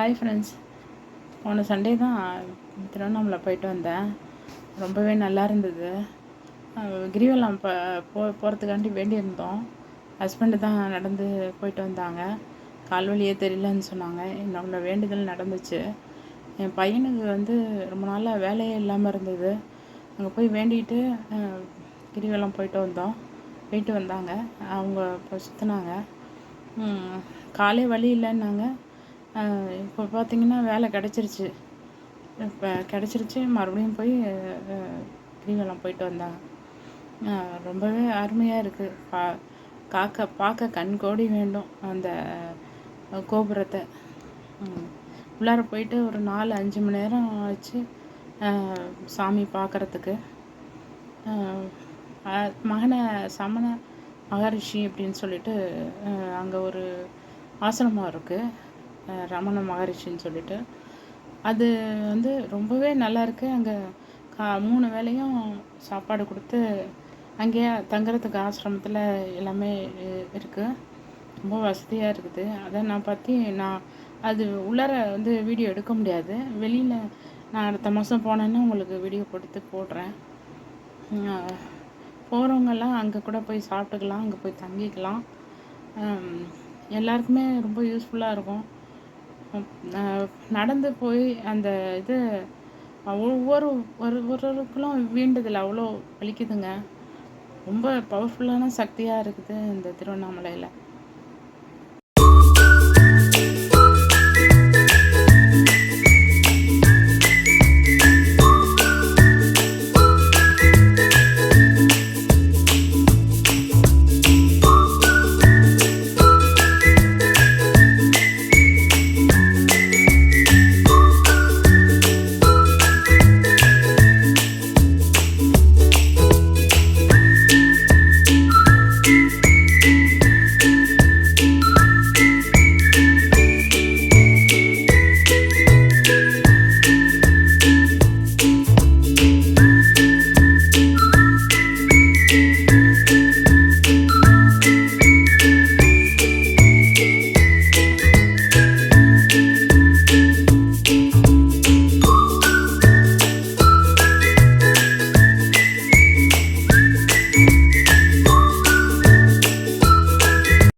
Hi friends. போன Sunday தான் திருவண்ணாமலை போயிட்டு வந்தேன். ரொம்பவே நல்லா இருந்தது. கிரிவலம் போகிறதுக்காண்டி வேண்டியிருந்தோம். ஹஸ்பண்டு தான் நடந்து போயிட்டு வந்தாங்க. கால்வலியே தெரியலன்னு சொன்னாங்க. என்னோட வேண்டுதல் நடந்துச்சு. என் பையனுக்கு ரொம்ப நாளாக வேலையே இல்லாமல் இருந்தது. அங்கே போய் வேண்டிட்டு கிரிவலம் போயிட்டு வந்தாங்க. அவங்க இப்போ சுற்றினாங்க. காலே வலி இல்லைன்னாங்க. இப்போ பார்த்திங்கன்னா வேலை கிடச்சிருச்சு. மறுபடியும் போய் கிரிவலம் போயிட்டு வந்தாங்க. ரொம்பவே அருமையாக இருக்குது. பார்க்க கண்கோடி வேண்டும் அந்த கோபுரத்தை. உள்ளார போயிட்டு ஒரு 4-5 மணி நேரம் ஆச்சு சாமி பார்க்குறதுக்கு. சமண மகரிஷி அப்படின்னு சொல்லிட்டு அங்கே ஒரு ஆசிரமம் இருக்குது, ரமண மகரிஷின்னு சொல்லிட்டு. அது ரொம்பவே நல்லா இருக்குது. அங்கே 3 வேளையும் சாப்பாடு கொடுத்து அங்கேயே தங்குறதுக்கு ஆசிரமத்தில் எல்லாமே இருக்குது. ரொம்ப வசதியாக இருக்குது. அதை நான் அது உள்ளார வீடியோ எடுக்க முடியாது. வெளியில் நான் அடுத்த மாதம் போனேன்னா உங்களுக்கு வீடியோ போடுறேன். போகிறவங்கெல்லாம் அங்கே கூட போய் சாப்பிட்டுக்கலாம், அங்கே போய் தங்கிக்கலாம். எல்லாருக்குமே ரொம்ப யூஸ்ஃபுல்லாக இருக்கும். நடந்து போய் அந்த இது ஒவ்வொருவருக்கும் வேண்டுதல் அவ்வளோ வலிக்குதுங்க. ரொம்ப பவர்ஃபுல்லான சக்தியாக இருக்குது இந்த திருவண்ணாமலையில்.